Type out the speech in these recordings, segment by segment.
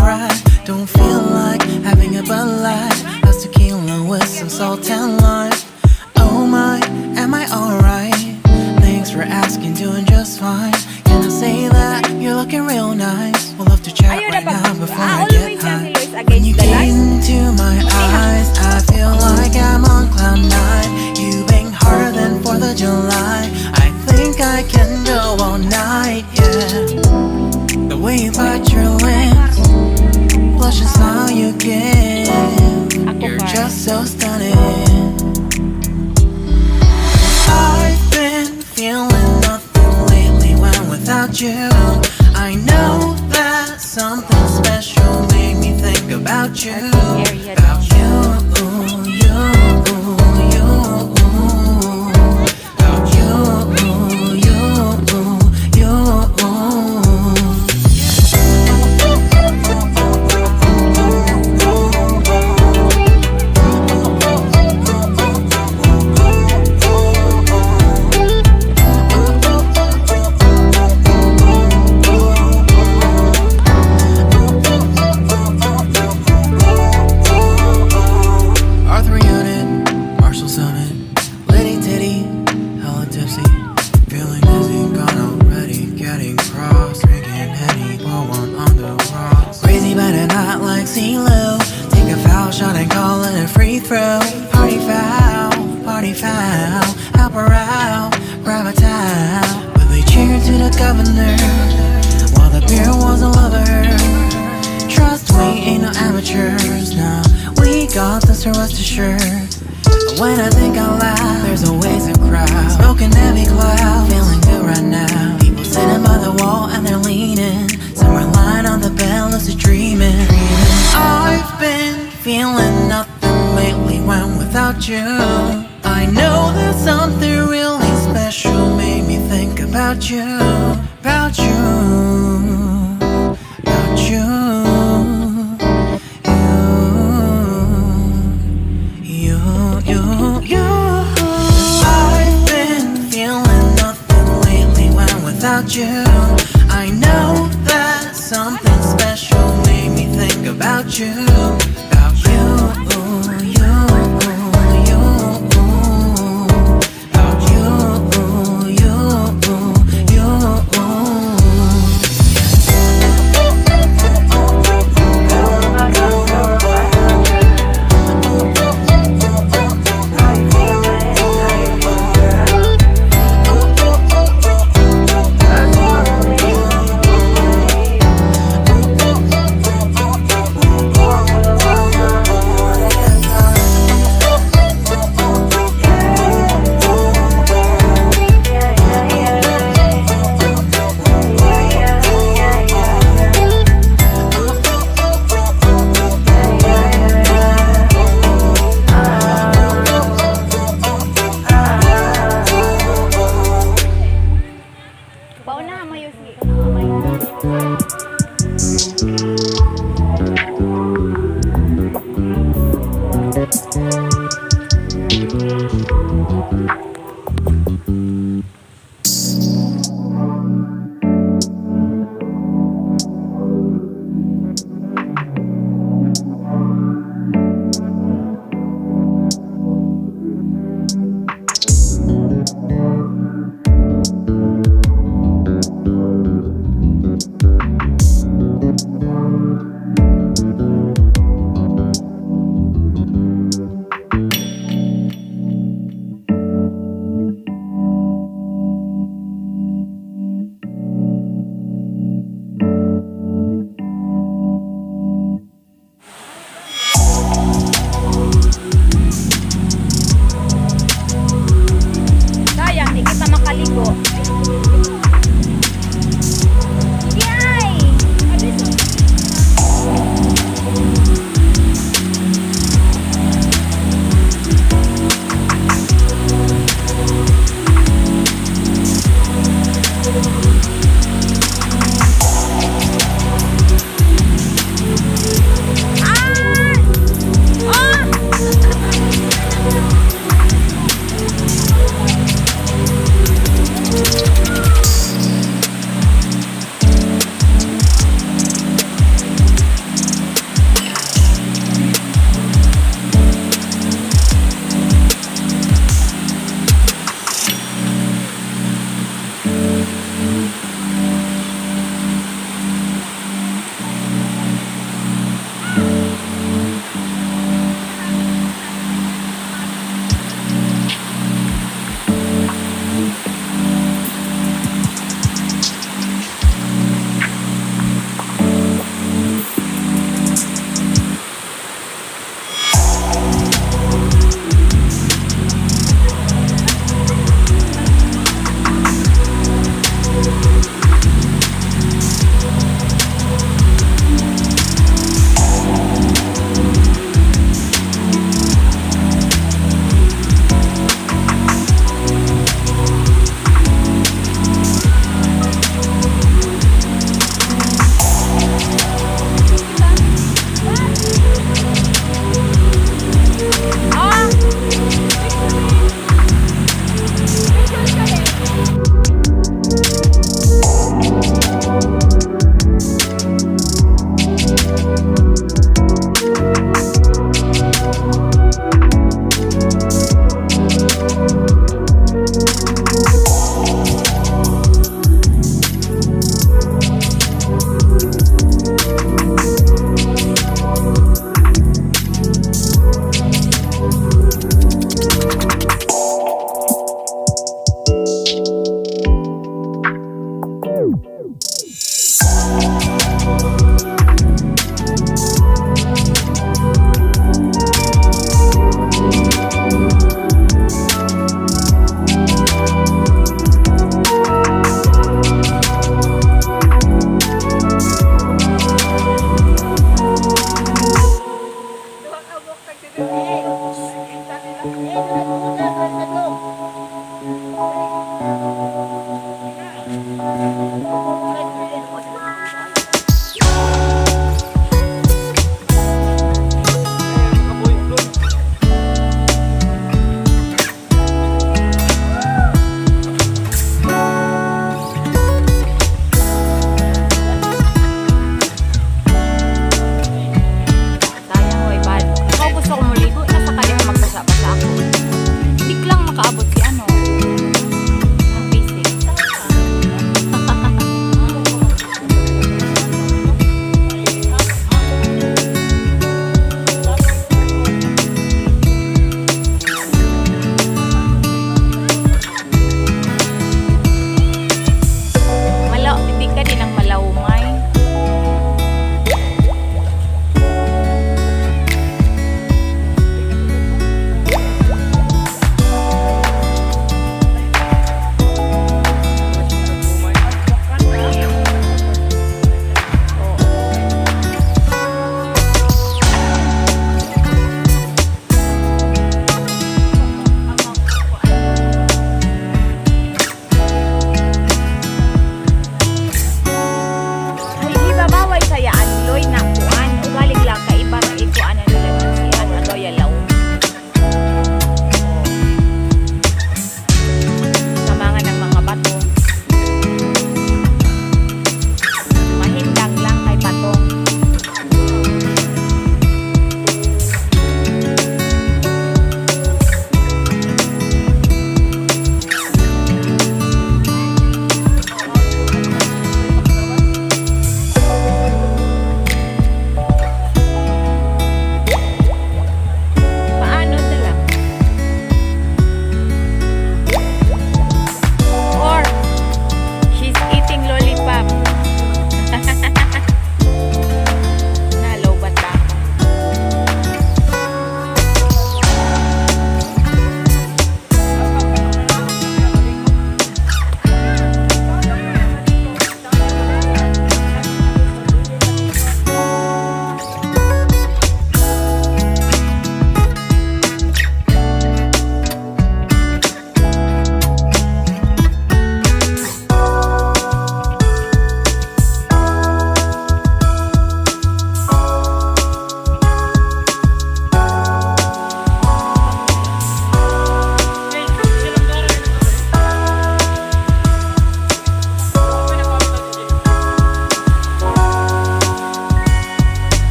right. Don't feel like having a Bud Light. That's tequila with some salt and lime. Oh my, am I alright? Thanks for asking, doing just fine. Can I say that you're looking real nice? We'll love to chat Ayun right na now pag before I always get yan high. si Lois When you against the gaze light. into my eyes, I feel like I'm on cloud nine. You bang harder than 4th of July. I think I can go all night, yeah. The way you bite your lips, blush and smile you give, you're just so stunning. I've been feeling nothing lately when without you. I know that something special made me think about you. About you, you, you. About you, you, you. Arthur Unit, Marshall Summit, Liddy Titty, hella tipsy, feeling dizzy, gone already, getting cross, drinking Henny, pour one on the rocks. Crazy but not like CeeLo, take a foul shot and call it a free throw. Party foul, help her out, grab a towel. But they cheered to the governor, while the beer was a lover. Trust we ain't no amateurs, nah. We got this, so rest assured. But when I think out loud, there's always a crowd, smoking heavy cloud, feeling good right now. People sitting by the wall and they're leaning, some are lying on the bed, lucid dreaming. I've been feeling nothing lately when without you. I know that something really special made me think about you, about you, about you. I've been feeling nothing lately when without you. I know that something special made me think about you, about you, you, you, about you, you, you.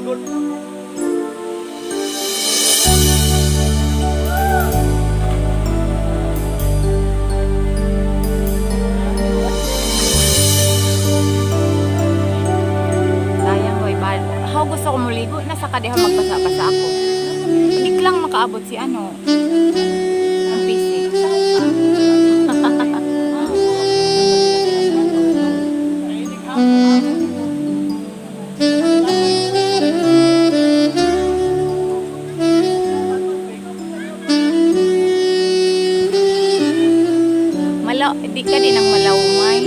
Sayang, way bal. How gusto ko muligo, nasa kadeha magbasa-basa ako. Hindi lang makaabot si ano, ang PC. Di ka din ang malawmay.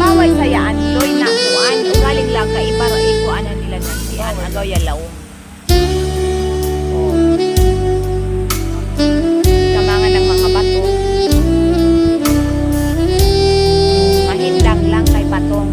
Maway sayaan loy na kuan ugaling lang kay para ikuan nila na dian agaw yalaw. Kamangan ng mga bato. Mahindang lang kay patong.